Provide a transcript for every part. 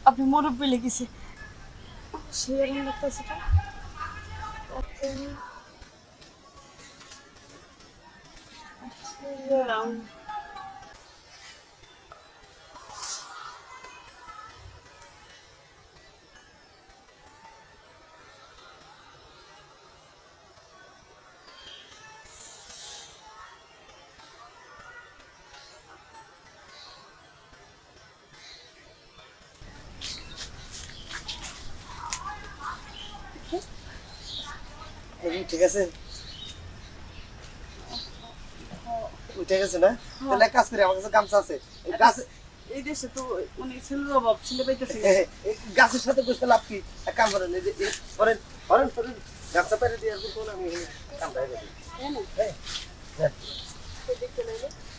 আপনি মুরব্বি লেগেছে সে এরকম লাগতেছে ঠিক আছে উঠে গেছে না তাহলে এক কাজ করি আমার কাছে গামছা আছে গাছ এই দেশে তো মানে ছেলের অভাব ছেলে পাইতেছে গাছের সাথে বসে লাভ কি এক কাম করেন এই যে করেন করেন করেন গামছা পেরে দিয়ে আসবো কোন আমি কামটা হয়ে যাবে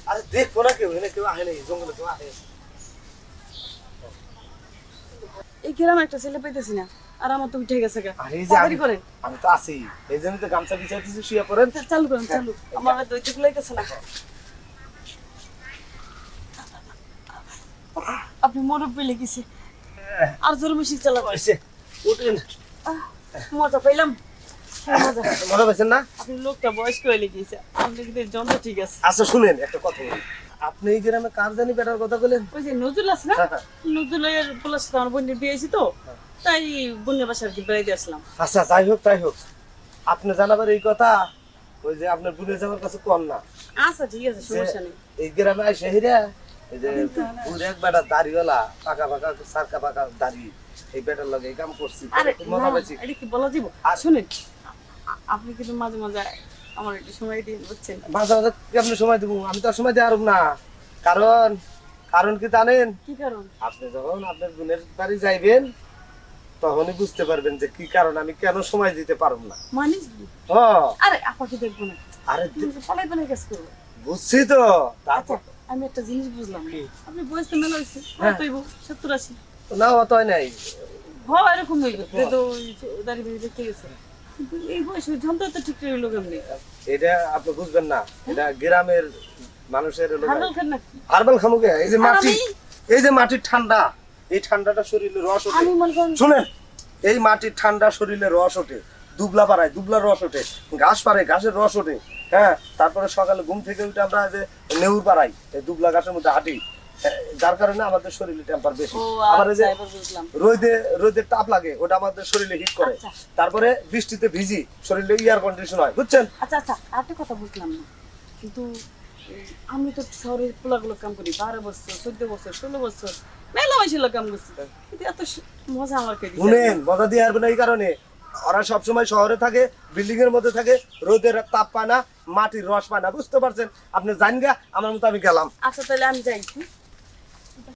আরে দেখবো না কেউ এনে কেউ আহে নাই জঙ্গলে কেউ আহে এই গ্রামে একটা ছেলে পাইতেছি না আর আমার তো উঠে গেছে গা আরে এই যে তাড়াতাড়ি করেন আমি তো আছি এই জন্য তো গামছা বিছাই দিছি শুয়ে পড়েন চালু করেন চালু আমার তো ওইটা লাগতেছে না আপনি মুরব্বি লেগেছে আর জোরে বেশি চালাবেন এসে উঠেন মজা পাইলাম মজা মজা পাইছেন না আপনি লোকটা বয়স্ক হয়ে লেগেছে আপনি কিন্তু যন্ত্র ঠিক আছে আচ্ছা শুনেন একটা কথা বলি আপনি এই গ্রামে কার জানি বেটার কথা বলেন ওই যে নজরুল আছে না নজরুলের পোলার সাথে আমার বোনের বিয়ে হয়েছে তো তাই বোনের বাসা আর কি বেড়াইতে আসলাম আচ্ছা যাই হোক তাই হোক আপনি জানাবার এই কথা ওই যে আপনার বোনের যাওয়ার কাছে কম না আচ্ছা ঠিক আছে সমস্যা নেই এই গ্রামে আইসে হিরা এই যে পুরো এক বেটা দাড়িওয়ালা পাকা পাকা সারকা পাকা দাড়ি এই বেটার লগে এই কাম করছি আরে খুব মজা পাইছি এটা কি বলা যাব শুনেন আপনি কিন্তু মাঝে মাঝে আমার একটু সময় দিন বুঝছেন মাঝে মাঝে কেমন সময় দেবো আমি তো আর সময় দেওয়ার না কারণ কারণ কি জানেন কি কারণ আপনি যখন আপনার বোনের বাড়ি যাইবেন তখনই বুঝতে পারবেন যে কি কারণ আমি কেন সময় দিতে পারব না মানিস ও আরে আপনাকে দেখবো না আরে পালাই পালাই কাজ করবো বুঝছি তো আচ্ছা তারপর আমি একটা জিনিস বুঝলাম কি? আপনি বয়স তো মেলা হয়েছে হ্যাঁ। কতইব 70-80 না অত হয় নাই হয় এরকম হইল তো দাঁড়িয়ে বেরিয়ে দেখতে গেছে কিন্তু এই বয়সে যন্ত্র তো ঠিক রইল কেমনি এটা আপনি বুঝবেন না এটা গ্রামের মানুষের হলো হার্বাল খান নাকি হারবাল খামুকে এই যে আর মাটি আমি- এই যে মাটির ঠান্ডা এই ঠান্ডাটা শরীরে রস ওঠে আমি মনে করেন শুনেন এই মাটির ঠান্ডা শরীরে রস ওঠে দুবলা পাড়ায় দুবলার রস ওঠে ঘাস পাড়ে ঘাসের রস ওঠে হ্যাঁ তারপরে সকালে ঘুম থেকে উঠে আমরা যে নেউর পাড়াই এই দুবলা ঘাসের মধ্যে হাঁটি যার কারণে আমাদের শরীরে টেম্পার বেশি ও আবার এই যে আচ্ছা এবার বুঝলাম রোদের তাপ লাগে ওটা আমাদের শরীরে হিট করে আচ্ছা। তারপরে বৃষ্টিতে ভিজি শরীরে এয়ার কন্ডিশন হয় বুঝছেন আচ্ছা আচ্ছা আরেকটা কথা বুঝলাম না কিন্তু আমি তো শহরের পোলাগুলো কাম করি 12 বছর 14 বছর 16 বছর মেলা বয়সী লোক কাম করছি কিন্তু এত মজা আমার কে দিছে শুনেন মজা দিয়ে আসবে না এই কারণে ওরা সবসময় শহরে থাকে বিল্ডিং এর মধ্যে থাকে রোদের তাপ পায় না মাটির রস পায় না বুঝতে পারছেন আপনি জান গা আমার মতো আমি গেলাম আচ্ছা তাহলে আমি যাই